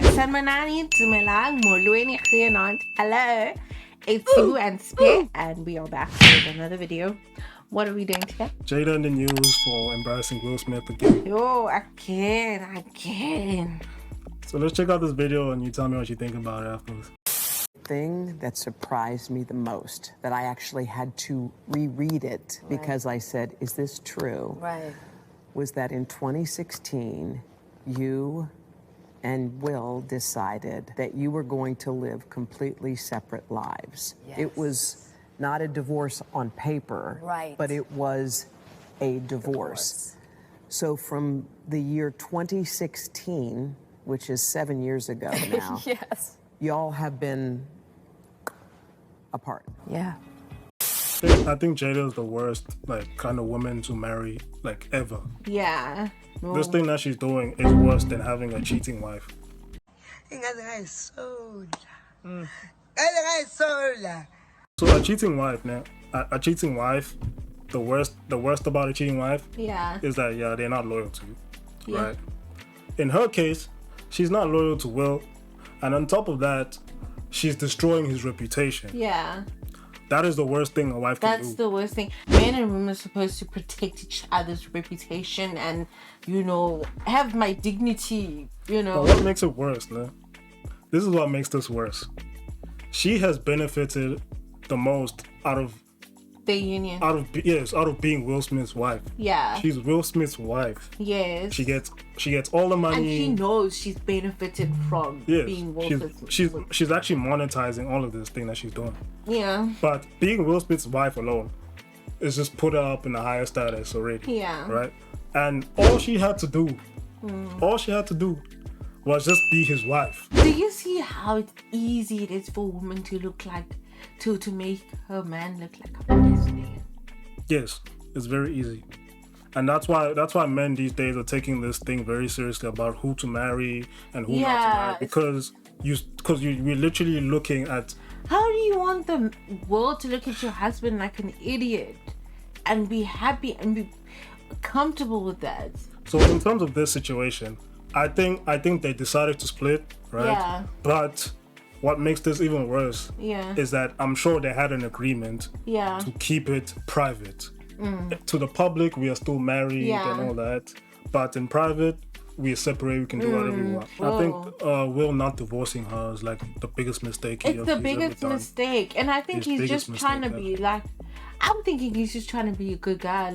Sanmanani Tumelang Molweni Khianant. Hello, it's you and Spear, and we are back with another video. What are we doing today? Jada in the news for embarrassing Will Smith again. Yo, again. So let's check out this video and you tell me what you think about it afterwards. Thing that surprised me the most, that I actually had to reread it because I said, is this true? Right. Was that in 2016, you and Will decided that you were going to live completely separate lives. Yes. It was not a divorce on paper, right, but it was a divorce. So from the year 2016, which is 7 years ago now, yes, y'all have been apart. Yeah. I think Jada is the worst, kind of woman to marry, ever. Yeah. No. This thing that she's doing is worse than having a cheating wife. So a cheating wife, now, a cheating wife, the worst about a cheating wife, is that they're not loyal to you, right? In her case, she's not loyal to Will, and on top of that, she's destroying his reputation. Yeah. That is the worst thing a wife can do. That's the worst thing. Men and women are supposed to protect each other's reputation and, have my dignity, But what makes it worse, man? This is what makes this worse. She has benefited the most out of the union. Out of being Will Smith's wife. Yeah. She's Will Smith's wife. Yes. She gets all the money. And she knows she's benefited from being Will Smith's wife. She's actually monetizing all of this thing that she's doing. Yeah. But being Will Smith's wife alone is just put her up in a higher status already. Yeah. Right? And all she had to do was just be his wife. Do you see how easy it is for a woman to look like to make her man look like a lesbian? Yes, it's very easy. And that's why men these days are taking this thing very seriously about who to marry and who not to marry, because we're literally looking at, how do you want the world to look at your husband like an idiot and be happy and be comfortable with that? So in terms of this situation, I think they decided to split, right? Yeah. But what makes this even worse is that I'm sure they had an agreement to keep it private. To the public, we are still married and all that. But in private, we are separate, we can do whatever we want. I think Will not divorcing her is the biggest mistake it's the biggest mistake. And I think he's just trying to be I'm thinking he's just trying to be a good guy,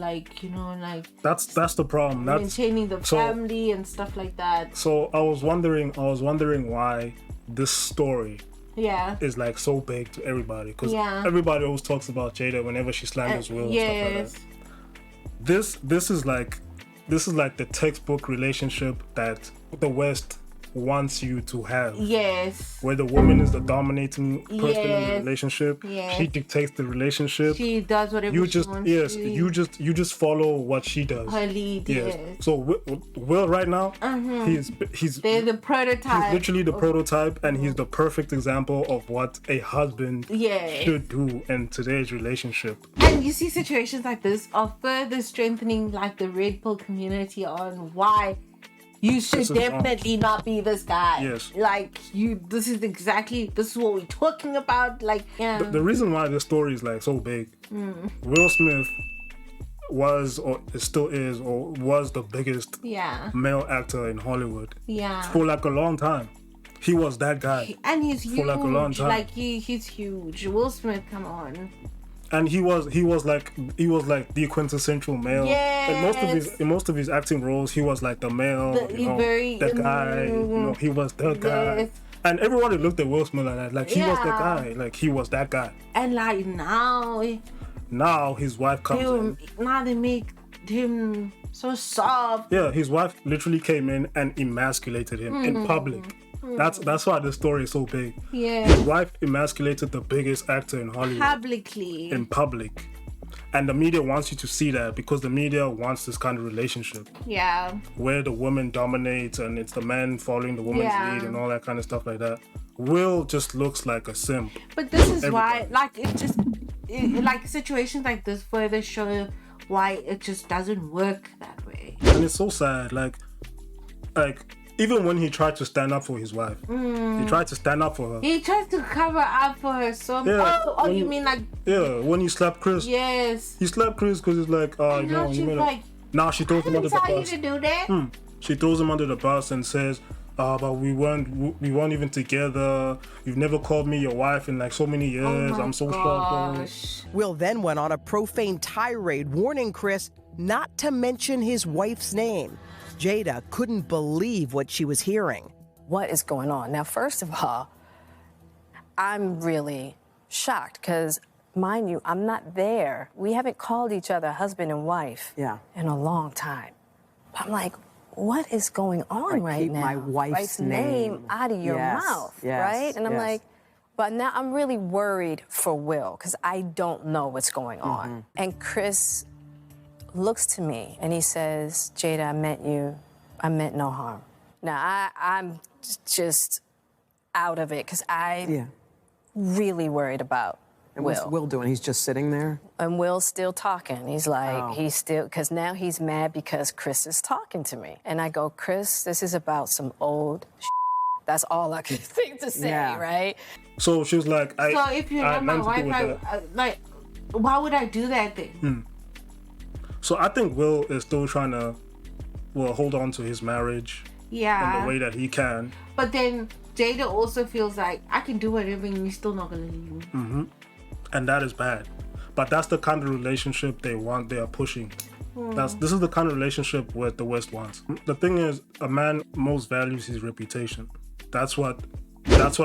that's the problem. That's maintaining the family and stuff like that. So I was wondering why this story is so big to everybody, because everybody always talks about Jada whenever she slanders Will and stuff like that. This is the textbook relationship that the West wants you to have. Yes. Where the woman is the dominating person in the relationship. Yes. She dictates the relationship. She does whatever she wants. Yes. You just follow what she does. Her lead. Yes. So Will right now, they're the prototype. He's literally the prototype, and he's the perfect example of what a husband should do in today's relationship. And you see situations like this are further strengthening the red pill community on why you should definitely not be this guy. Yes. This is what we're talking about. The reason why this story is so big, Will Smith was, or still is, or was the biggest male actor in Hollywood. Yeah. For a long time. He was that guy. And he's huge. For a long time. He's huge. Will Smith, come on. And he was the quintessential male. Yes. In most of his acting roles, he was the male, the guy. He was the guy. Yes. And everybody looked at Will Smith like that. He was the guy. He was that guy. And now his wife comes in. Now they make him so soft. Yeah, his wife literally came in and emasculated him in public. That's why the story is so big. Yeah. His wife emasculated the biggest actor in Hollywood. Publicly. In public. And the media wants you to see that, because the media wants this kind of relationship. Yeah. Where the woman dominates and it's the man following the woman's lead and all that kind of stuff like that. Will just looks like a simp. But this is why, situations like this further show why it just doesn't work that way. And it's so sad. even when he tried to stand up for his wife, he tried to stand up for her. He tried to cover up for her so much. Oh, you mean like... Yeah, when he slapped Chris. Yes. He slapped Chris because he's like, and now she's like... Now she throws him under the bus. I didn't tell you to do that. She throws him under the bus and says, but we weren't even together. You've never called me your wife in like so many years. I'm so shocked. Will then went on a profane tirade warning Chris not to mention his wife's name. Jada couldn't believe what she was hearing. What is going on? Now, first of all, I'm really shocked because, mind you, I'm not there. We haven't called each other husband and wife in a long time. I'm like, what is going on right keep now? My wife's name out of your mouth, right? And I'm like, but now I'm really worried for Will because I don't know what's going on. And Chris looks to me and he says, Jada, I meant no harm. Now, I'm just out of it because I'm really worried about and Will. What's Will doing? He's just sitting there? And Will's still talking. He's like, he's still, because now he's mad because Chris is talking to me. And I go, Chris, this is about some old shit. That's all I can think to say, right? So she was like, so if you're not my wife, like, why would I do that thing? So I think Will is still trying to, hold on to his marriage. Yeah. In the way that he can. But then Jada also feels like, I can do whatever and you're still not going to leave me. And that is bad. But that's the kind of relationship they are pushing. This is the kind of relationship what the West wants. The thing is, a man most values his reputation. That's what drives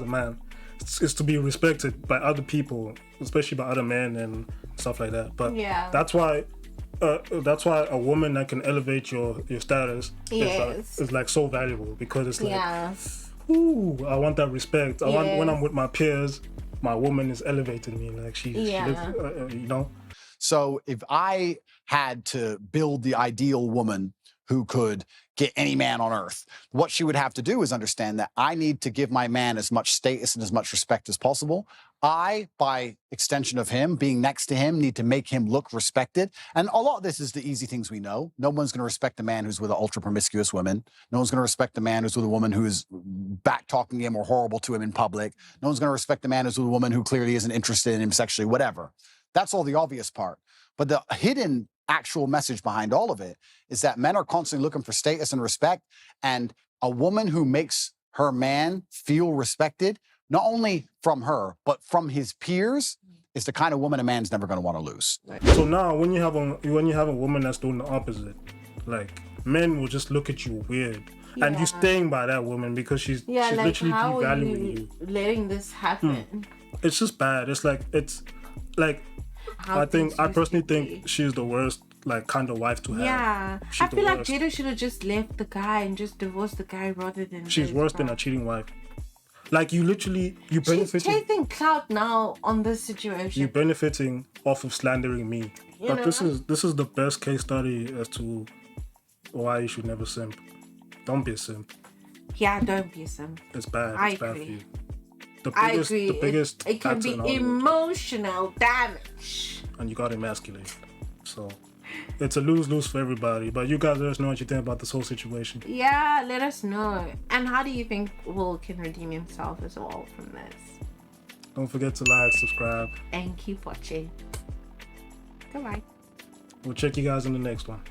a man. It's to be respected by other people, especially by other men and stuff like that. But that's why a woman that can elevate your status is like so valuable, because it's like, ooh, I want that respect. I want, when I'm with my peers, my woman is elevating me, like she lives, you know. So if I had to build the ideal woman who could get any man on earth, what she would have to do is understand that I need to give my man as much status and as much respect as possible. I, by extension of him, being next to him, need to make him look respected. And a lot of this is the easy things we know. No one's going to respect a man who's with an ultra-promiscuous woman. No one's going to respect a man who's with a woman who's back-talking him or horrible to him in public. No one's going to respect a man who's with a woman who clearly isn't interested in him sexually, whatever. That's all the obvious part. But the hidden actual message behind all of it is that men are constantly looking for status and respect, and a woman who makes her man feel respected, not only from her, but from his peers, is the kind of woman a man's never going to want to lose. So now, when you have a woman that's doing the opposite, like, men will just look at you weird, and you're staying by that woman because she's like, literally how devaluing you. Letting this happen. It's just bad. It's like I personally think she's the worst, like, kind of wife to have. Yeah, I feel like Jada should have just left the guy and just divorced the guy rather than. She's worse than a cheating wife. Like, you benefiting. She's chasing clout now on this situation. You're benefiting off of slandering me. But this is the best case study as to why you should never simp. Don't be a simp. Yeah, don't be a simp. It's bad. I agree. Bad for you. I agree. The biggest it can be emotional damage. And you got emasculated. So it's a lose-lose for everybody. But you guys let us know what you think about this whole situation. Yeah, let us know. And how do you think Will can redeem himself as well from this? Don't forget to like, subscribe. And keep watching. Goodbye. We'll check you guys in the next one.